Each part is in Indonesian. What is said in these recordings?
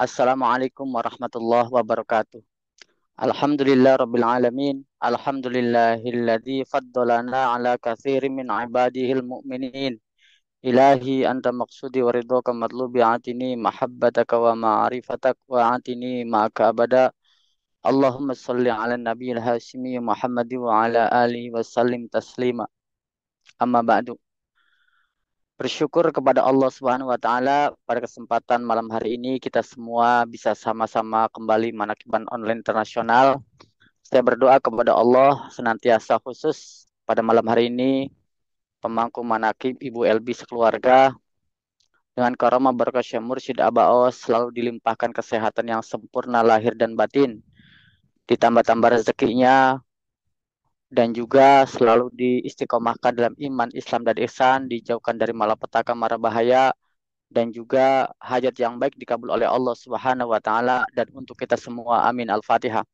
Assalamualaikum warahmatullahi wabarakatuh. Alhamdulillah rabbil alamin. Alhamdulillahilladzi faddalana ala katsirin min ibadihil mu'minin. Ilahi anta maqsudi wa ridhaka matlubi atini mahabbataka wa ma'rifatak wa atini ma'aka abada. Allahumma salli ala nabiyil hasimi Muhammadi wa ala alihi wa sallim taslima. Amma ba'du. Bersyukur kepada Allah Subhanahu wa taala pada kesempatan malam hari ini kita semua bisa sama-sama kembali Manaqib Online Internasional. Saya berdoa kepada Allah senantiasa khusus pada malam hari ini pemangku Manaqib Ibu Elbi sekeluarga dengan karomah berkah Syekh Mursyid Abaos selalu dilimpahkan kesehatan yang sempurna lahir dan batin, ditambah-tambah rezekinya dan juga selalu diistiqomahkan dalam iman, Islam dan ihsan, dijauhkan dari malapetaka mara bahaya dan juga hajat yang baik dikabul oleh Allah Subhanahu wa taala dan untuk kita semua. Amin. Al-Fatihah.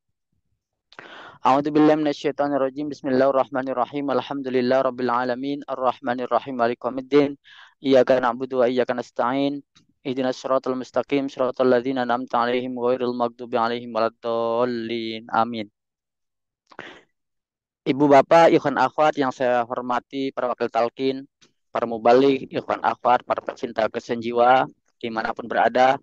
A'udzubillahi minasyaitonirrajim. Bismillahirrahmanirrahim. Alhamdulillahirabbil alamin. Arrahmanirrahim. Maliki yaumiddin. Iyyaka na'budu wa iyyaka nasta'in. Ihdinas siratal mustaqim, siratal ladzina an'amta 'alaihim ghairil maghdubi 'alaihim waladdallin. Amin. Ibu Bapak, ikhwan akhwat yang saya hormati, para wakil talqin, para mubalik, ikhwan akhwat, para pecinta kesenjiwa jiwa, dimanapun berada.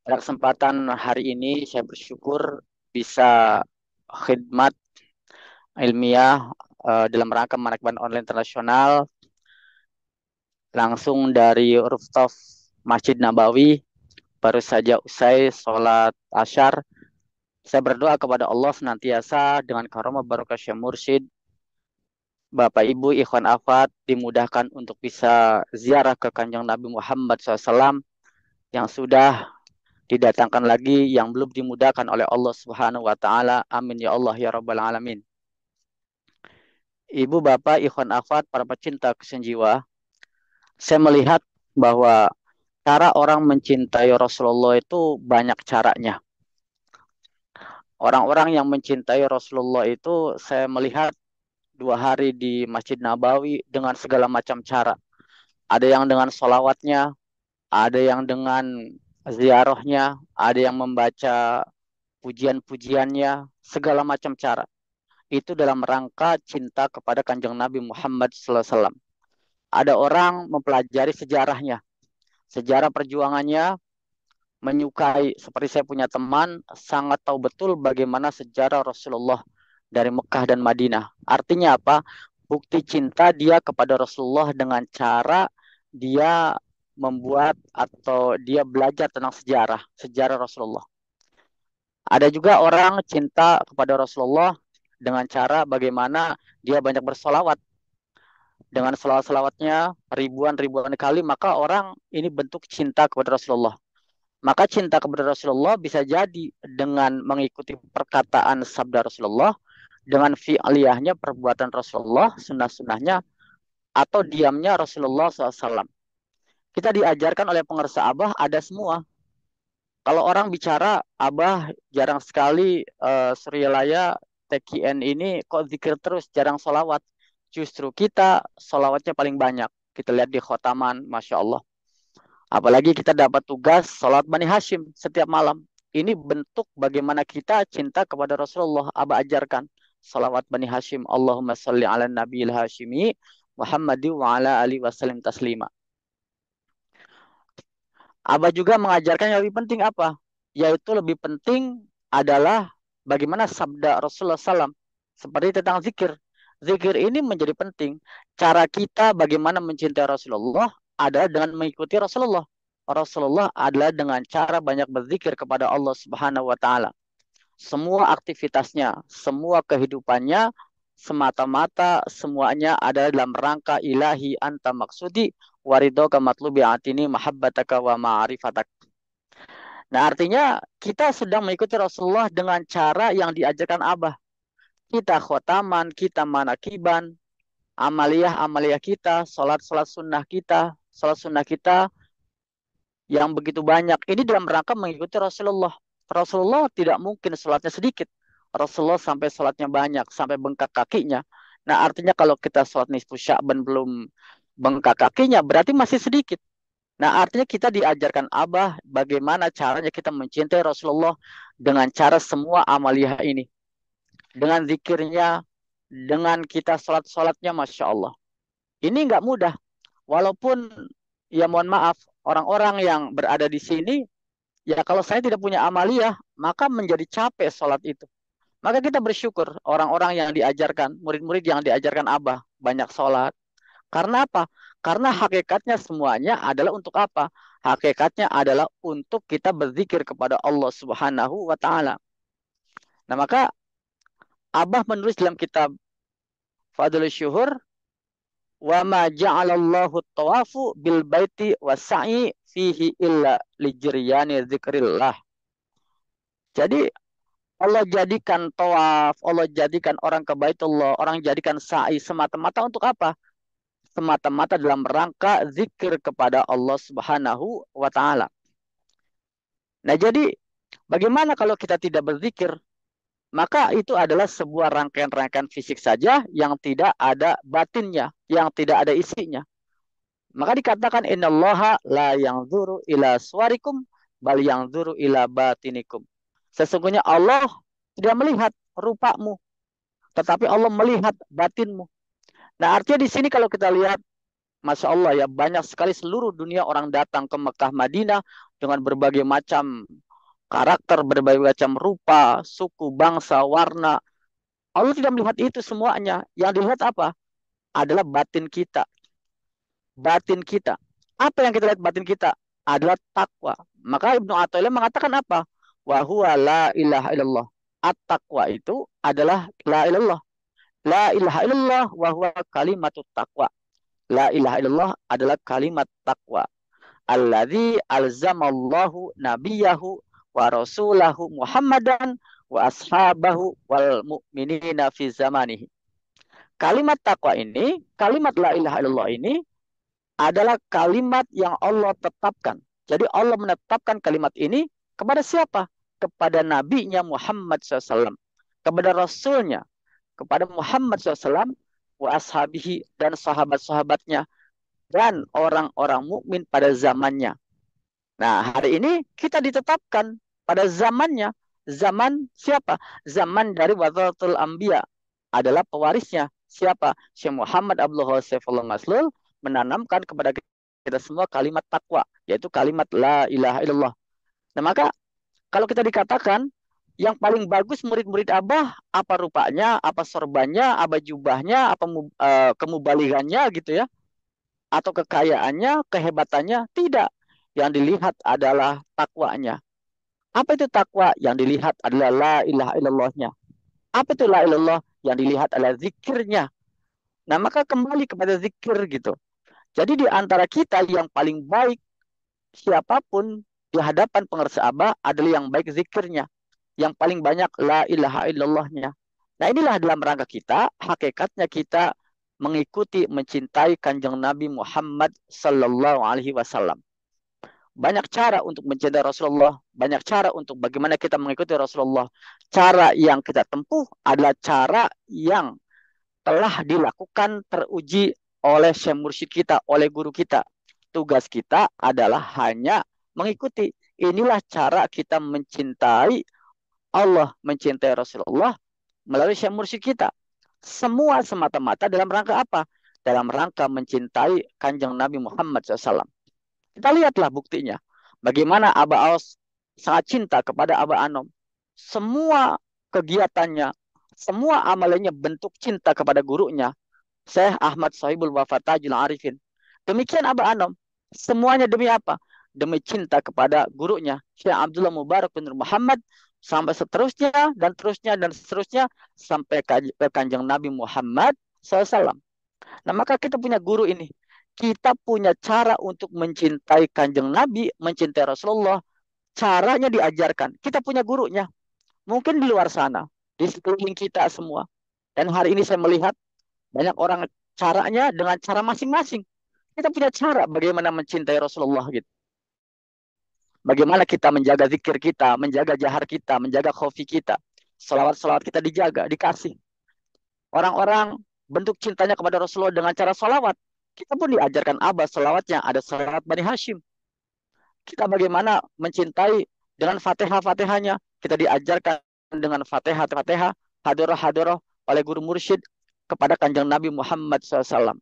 Pada kesempatan hari ini saya bersyukur bisa khidmat ilmiah dalam rangka Manaqib Online Internasional langsung dari rooftop Masjid Nabawi baru saja usai sholat asyar. Saya berdoa kepada Allah senantiasa dengan karomah barokah Syekh Mursyid, Bapak Ibu ikhwan akhwat dimudahkan untuk bisa ziarah ke Kanjeng Nabi Muhammad SAW yang sudah didatangkan lagi, yang belum dimudahkan oleh Allah Subhanahu wa taala. Amin ya Allah ya rabbal alamin. Ibu Bapak ikhwan akhwat para pecinta kesenjiwa, saya melihat bahwa cara orang mencintai Rasulullah itu banyak caranya. Orang-orang yang mencintai Rasulullah itu saya melihat 2 hari di Masjid Nabawi dengan segala macam cara. Ada yang dengan sholawatnya, ada yang dengan ziarahnya, ada yang membaca pujian-pujiannya, segala macam cara. Itu dalam rangka cinta kepada Kanjeng Nabi Muhammad SAW. Ada orang mempelajari sejarahnya, sejarah perjuangannya, menyukai. Seperti saya punya teman, sangat tahu betul bagaimana sejarah Rasulullah dari Mekah dan Madinah. Artinya apa? Bukti cinta dia kepada Rasulullah dengan cara dia membuat atau dia belajar tentang sejarah Rasulullah. Ada juga orang cinta kepada Rasulullah dengan cara bagaimana dia banyak bersolawat. Dengan selawat-selawatnya ribuan-ribuan kali, maka orang ini bentuk cinta kepada Rasulullah. Maka cinta kepada Rasulullah bisa jadi dengan mengikuti perkataan sabda Rasulullah, dengan fi'liyahnya perbuatan Rasulullah, sunnah-sunnahnya, atau diamnya Rasulullah SAW. Kita diajarkan oleh pengersa Abah ada semua. Kalau orang bicara, Abah jarang sekali Suryalaya TKN ini kok zikir terus, jarang solawat. Justru kita solawatnya paling banyak. Kita lihat di khotaman, Masya Allah. Apalagi kita dapat tugas sholat Bani Hashim setiap malam. Ini bentuk bagaimana kita cinta kepada Rasulullah. Abah ajarkan salawat Bani Hashim. Allahumma salli ala nabiyil hashimi Muhammadi wa ala alihi wasallim taslima. Abah juga mengajarkan yang lebih penting apa? Yaitu lebih penting adalah bagaimana sabda Rasulullah SAW. Seperti tentang zikir. Zikir ini menjadi penting. Cara kita bagaimana mencintai Rasulullah adalah dengan mengikuti Rasulullah. Rasulullah adalah dengan cara banyak berzikir kepada Allah Subhanahu wa taala. Semua aktivitasnya, semua kehidupannya semata-mata semuanya adalah dalam rangka ilahi anta maksudi waridhoka matlubi atini mahabbataka wa ma'rifatak. Nah, artinya kita sedang mengikuti Rasulullah dengan cara yang diajarkan Abah. Kita khotaman, kita manakiban, amaliyah kita, sholat sunnah kita yang begitu banyak. Ini dalam rangka mengikuti Rasulullah. Rasulullah tidak mungkin sholatnya sedikit. Rasulullah sampai sholatnya banyak, sampai bengkak kakinya. Nah, artinya kalau kita sholat nisfu Sya'ban belum bengkak kakinya, berarti masih sedikit. Nah, artinya kita diajarkan Abah bagaimana caranya kita mencintai Rasulullah dengan cara semua amaliyah ini. Dengan zikirnya, dengan kita sholat-sholatnya, Masya Allah. Ini nggak mudah. Walaupun, ya mohon maaf, orang-orang yang berada di sini, ya kalau saya tidak punya amaliyah, maka menjadi capek sholat itu. Maka kita bersyukur orang-orang yang diajarkan, murid-murid yang diajarkan Abah, banyak sholat. Karena apa? Karena hakikatnya semuanya adalah untuk apa? Hakikatnya adalah untuk kita berzikir kepada Allah Subhanahu wa taala. Nah, maka Abah menulis dalam kitab Fadlul Syuhur, wa ma ja'alallahu tawafu bil baiti wasa'i fihi illa lijriyani dzikrillah. Jadi Allah jadikan tawaf, Allah jadikan orang ke Baitullah, orang jadikan sa'i semata-mata untuk apa? Semata-mata dalam rangka zikir kepada Allah Subhanahu wa taala. Nah, jadi bagaimana kalau kita tidak berzikir? Maka itu adalah sebuah rangkaian-rangkaian fisik saja yang tidak ada batinnya, yang tidak ada isinya. Maka dikatakan innallaha la yanzuru ila suwarikum bal yanzuru ila batinikum. Sesungguhnya Allah tidak melihat rupamu, tetapi Allah melihat batinmu. Nah, artinya di sini kalau kita lihat, Masya Allah ya, banyak sekali seluruh dunia orang datang ke Mekah Madinah dengan berbagai macam karakter, berbagai macam rupa, suku, bangsa, warna. Allah tidak melihat itu semuanya. Yang dilihat apa? Adalah batin kita. Batin kita. Apa yang kita lihat batin kita? Adalah takwa. Maka Ibnu Athaillah mengatakan apa? Wa huwa la ilaha illallah. At-taqwa itu adalah la ilallah. La ilaha illallah wa huwa kalimatut taqwa. La ilaha illallah adalah kalimat takwa. Alladzi alzamallahu nabiyahu wa rasulahu Muhammadan wa ashabahu wal mu'minina fi zamanihi. Kalimat takwa ini, kalimat la ilaha illallah ini adalah kalimat yang Allah tetapkan. Jadi Allah menetapkan kalimat ini kepada siapa? Kepada nabinya Muhammad SAW. Kepada rasulnya. Kepada Muhammad SAW. Wa ashabihi dan sahabat-sahabatnya. Dan orang-orang mukmin pada zamannya. Nah, hari ini kita ditetapkan pada zamannya. Zaman siapa? Zaman dari Warathul Anbiya. Adalah pewarisnya. Siapa? Syekh Muhammad Abdul Saifullah Maslul menanamkan kepada kita semua kalimat takwa, yaitu kalimat la ilaha illallah. Nah, maka kalau kita dikatakan yang paling bagus murid-murid Abah, apa rupanya, apa sorbannya, apa jubahnya, apa kemubaligannya gitu ya, atau kekayaannya, kehebatannya, tidak. Yang dilihat adalah takwanya. Apa itu takwa? Yang dilihat adalah la ilaha illallahnya. Apa itu la ilallah? Yang dilihat adalah zikirnya. Nah, maka kembali kepada zikir gitu. Jadi di antara kita yang paling baik, siapapun di hadapan pengerti Abah adalah yang baik zikirnya. Yang paling banyak la ilaha illallahnya. Nah, inilah dalam rangka kita, hakikatnya kita mengikuti, mencintai kanjeng Nabi Muhammad Sallallahu Alaihi Wasallam. Banyak cara untuk mencintai Rasulullah, banyak cara untuk bagaimana kita mengikuti Rasulullah. Cara yang kita tempuh adalah cara yang telah dilakukan, teruji oleh Syekh Mursyid kita, oleh guru kita. Tugas kita adalah hanya mengikuti. Inilah cara kita mencintai Allah, mencintai Rasulullah melalui Syekh Mursyid kita. Semua semata-mata dalam rangka apa? Dalam rangka mencintai kanjeng Nabi Muhammad SAW. Kita lihatlah buktinya. Bagaimana Abah Aos sangat cinta kepada Abah Anom. Semua kegiatannya, semua amalannya bentuk cinta kepada gurunya. Syekh Ahmad Sahibul Wafat Tajul Arifin. Demikian Abah Anom. Semuanya demi apa? Demi cinta kepada gurunya. Syekh Abdullah Mubarak bin Muhammad. Sampai seterusnya dan terusnya dan seterusnya. Sampai ke kanjeng Nabi Muhammad SAW. Nah, maka kita punya guru ini. Kita punya cara untuk mencintai kanjeng Nabi, mencintai Rasulullah. Caranya diajarkan. Kita punya gurunya. Mungkin di luar sana, di sekeliling kita semua. Dan hari ini saya melihat banyak orang caranya dengan cara masing-masing. Kita punya cara bagaimana mencintai Rasulullah gitu. Bagaimana kita menjaga zikir kita, menjaga jahar kita, menjaga khofi kita. Salawat-salawat kita dijaga, dikasih. Orang-orang bentuk cintanya kepada Rasulullah dengan cara salawat. Kita pun diajarkan Abah salawatnya. Ada salawat Bani Hashim. Kita bagaimana mencintai dengan Fatihah-Fatihahnya. Kita diajarkan dengan Fatihah-Fatihah, hadoroh-hadoroh oleh guru mursyid kepada Kanjeng Nabi Muhammad SAW.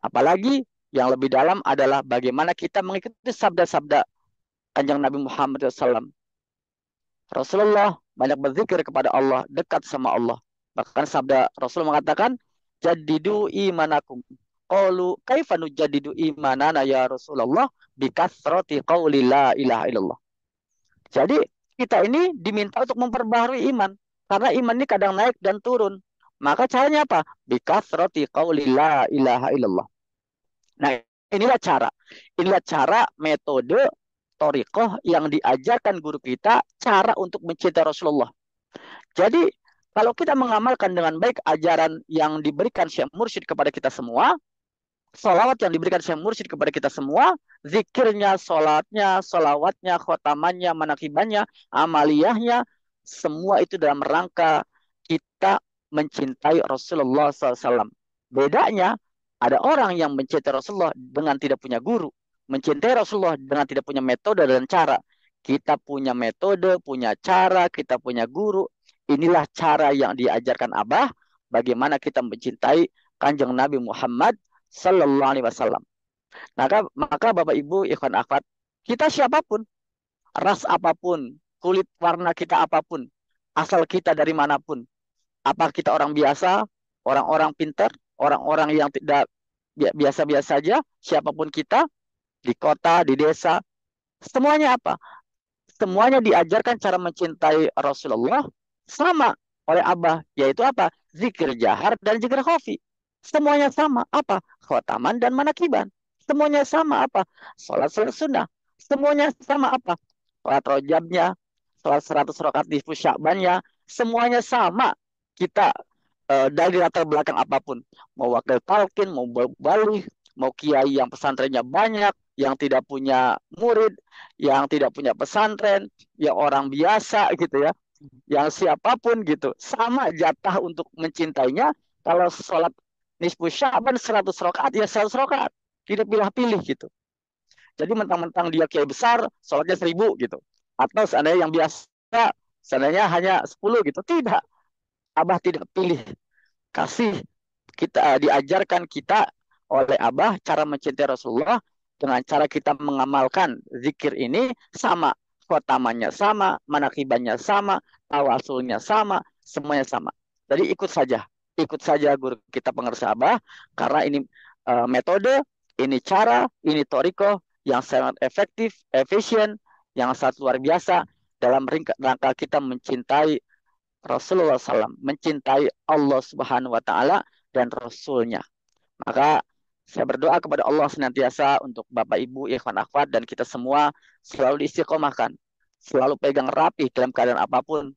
Apalagi yang lebih dalam adalah bagaimana kita mengikuti sabda-sabda Kanjeng Nabi Muhammad SAW. Rasulullah banyak berzikir kepada Allah, dekat sama Allah. Bahkan sabda Rasul mengatakan, jadidu imanakum. Qalu kaifa nujaddidu imanana ya Rasulullah bikathrati qauli la ilaha illallah. Jadi kita ini diminta untuk memperbaharui iman. Karena iman ini kadang naik dan turun. Maka caranya apa? Bikathrati qauli la ilaha illallah. Nah, inilah cara. Inilah cara, metode, torikoh yang diajarkan guru kita, cara untuk mencintai Rasulullah. Jadi, kalau kita mengamalkan dengan baik ajaran yang diberikan Syekh Mursyid kepada kita semua, salawat yang diberikan Syekh Mursyid kepada kita semua, zikirnya, salatnya, salawatnya, khotamannya, manakibannya, amaliyahnya, semua itu dalam rangka kita mencintai Rasulullah SAW. Bedanya, ada orang yang mencintai Rasulullah dengan tidak punya guru, mencintai Rasulullah dengan tidak punya metode dan cara. Kita punya metode, punya cara, kita punya guru. Inilah cara yang diajarkan Abah, bagaimana kita mencintai Kanjeng Nabi Muhammad Sallallahu Alaihi Wasallam. Maka Bapak Ibu ikhwan akhwat, kita siapapun, ras apapun, kulit warna kita apapun, asal kita dari manapun, apa kita orang biasa, orang-orang pintar, orang-orang yang tidak biasa-biasa saja, siapapun kita, di kota, di desa, semuanya apa? Semuanya diajarkan cara mencintai Rasulullah sama oleh Abah, yaitu apa? Zikir jahar dan zikir khafi. Semuanya sama, apa? Khotaman dan manakiban. Semuanya sama, apa? Salat-salat sunnah. Semuanya sama, apa? Salat rojabnya, salat 100 rakaat di Sya'bannya, semuanya sama. Kita dari latar belakang apapun, mau wakil talqin, mau balik, mau kiai yang pesantrennya banyak, yang tidak punya murid, yang tidak punya pesantren, yang orang biasa gitu ya, yang siapapun gitu, sama jatah untuk mencintainya. Kalau sholat nisfu Sya'ban 100 rakaat ya 100 rakaat, tidak pilih-pilih gitu. Jadi mentang-mentang dia kiai besar, sholatnya 1000 gitu. Atau seandainya yang biasa, seandainya hanya 10 gitu. Tidak, Abah tidak pilih. Kasih kita diajarkan kita oleh Abah cara mencintai Rasulullah dengan cara kita mengamalkan zikir ini sama, khotamannya sama, manakibannya sama, tawasulnya sama, semuanya sama. Jadi ikut saja guru kita pengersa Abah, karena ini metode, ini cara, ini toriko yang sangat efektif, efisien, yang sangat luar biasa dalam rangka kita mencintai Rasulullah SAW, mencintai Allah Subhanahu wa Ta'ala dan Rasulnya. Maka saya berdoa kepada Allah senantiasa untuk Bapak Ibu, ikhwan akhwat, dan kita semua selalu diistiqomahkan, selalu pegang rapi dalam keadaan apapun.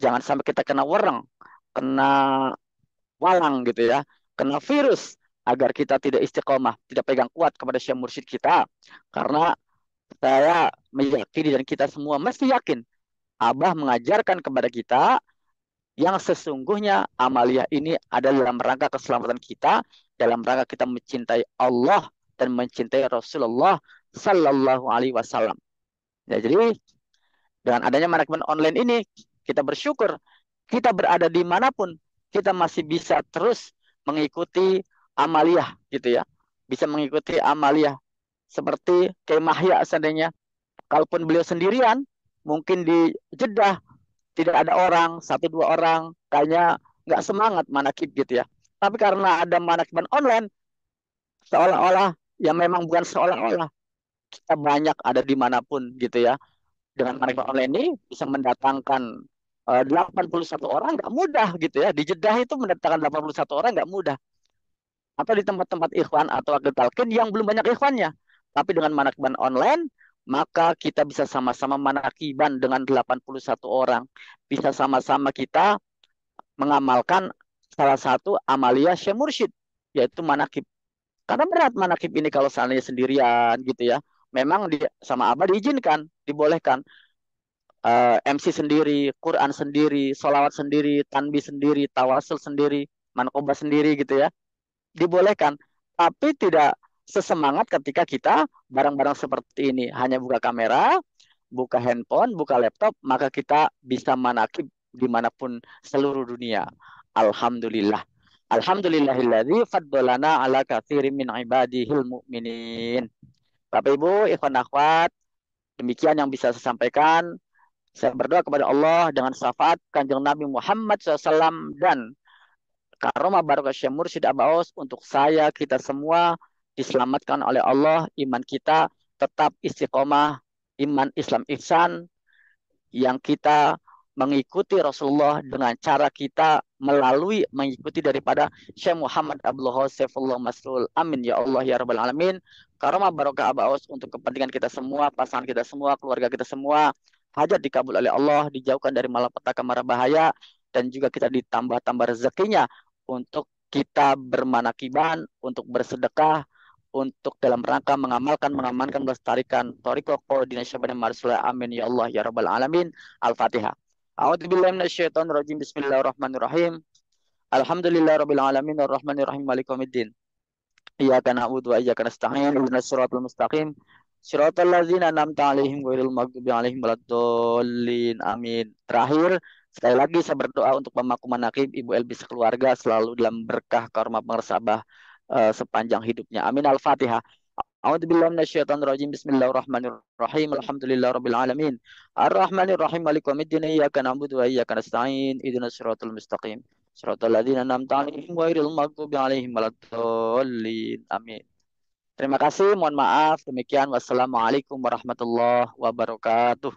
Jangan sampai kita kena wereng, kena walang gitu ya, kena virus, agar kita tidak istiqomah, tidak pegang kuat kepada Syekh Mursyid kita. Karena saya meyakini dan kita semua mesti yakin, Abah mengajarkan kepada kita yang sesungguhnya amaliyah ini adalah dalam rangka keselamatan kita, dalam rangka kita mencintai Allah dan mencintai Rasulullah Sallallahu Alaihi Wasallam. Ya, jadi dengan adanya manajemen online ini, kita bersyukur kita berada di manapun, kita masih bisa terus mengikuti amaliyah gitu ya, bisa mengikuti amaliyah seperti Kiai Mahya seandainya, kalaupun beliau sendirian, mungkin di Jeddah tidak ada orang, satu dua orang, kayaknya nggak semangat manakib gitu ya. Tapi karena ada manajemen online, seolah-olah, ya memang bukan seolah-olah, kita banyak ada dimanapun gitu ya. Dengan manajemen online ini bisa mendatangkan 81 orang nggak mudah gitu ya. Di Jeddah itu mendatangkan 81 orang nggak mudah. Atau di tempat-tempat ikhwan atau wakil talqin yang belum banyak ikhwannya. Tapi dengan manajemen online, maka kita bisa sama-sama manakiban dengan 81 orang. Bisa sama-sama kita mengamalkan salah satu amalia Syekh Mursyid, yaitu manakib. Karena berat manakib ini kalau seandainya sendirian gitu ya. Memang sama Abah diizinkan, dibolehkan. MC sendiri, Quran sendiri, solawat sendiri, tanbih sendiri, tawasul sendiri, manqobah sendiri gitu ya. Dibolehkan. Tapi tidak sesemangat ketika kita barang-barang seperti ini. Hanya buka kamera, buka handphone, buka laptop, maka kita bisa manakib dimanapun seluruh dunia. Alhamdulillah. Alhamdulillahilladzi faddalana ala katsirin min ibadihil mu'minin. Bapak Ibu, ikhwan akhwat, demikian yang bisa saya sampaikan. Saya berdoa kepada Allah dengan syafaat Kanjeng Nabi Muhammad SAW dan karomah barakah Mursyid Abaos untuk saya, kita semua diselamatkan oleh Allah, iman kita tetap istiqomah, iman Islam ihsan, yang kita mengikuti Rasulullah dengan cara kita melalui mengikuti daripada Syekh Muhammad Abdullah Saifullah Masrul. Amin ya Allah ya Rabbal Alamin. Karomah barokah abaus untuk kepentingan kita semua, pasangan kita semua, keluarga kita semua. Hajat dikabul oleh Allah, dijauhkan dari malapetaka mara bahaya, dan juga kita ditambah-tambah rezekinya untuk kita bermanakiban, untuk bersedekah, untuk dalam rangka mengamalkan, mengamankan, melestarikan Thariqah Koordinasi Syabana Marsulah. Amin ya Allah ya Rabbal Alamin. Al-Fatihah. A'udzubillahi minasyaitonirrajim. Bismillahirrahmanirrahim. Alhamdulillahirabbil alamin arrahmanir rahim maliki yaumiddin. Iyyaka na'budu wa iyyaka nasta'in. Ihdinas siratal mustaqim. Siratal ladzina an'amta 'alaihim ghairil maghdubi 'alaihim waladdallin. Amin. Terakhir, sekali lagi saya berdoa untuk pemangku manaqib Ibu Elbi sekeluarga selalu dalam berkah karma pengersabah sepanjang hidupnya. Amin. Al-Fatihah. A'udzubillahi minasyaitonirrajim. Bismillahirrahmanirrahim. Alhamdulillahirabbil alamin. Arrahmanir rahim. Maliki yaumiddin. Iyyaka na'budu wa iyyaka nasta'in. Ihdinas siratal mustaqim. Siratal ladzina an'amta 'alaihim ghairil maghdubi 'alaihim waladdallin. Amin. Terima kasih. Mohon maaf. Demikian. Wassalamualaikum warahmatullahi wabarakatuh.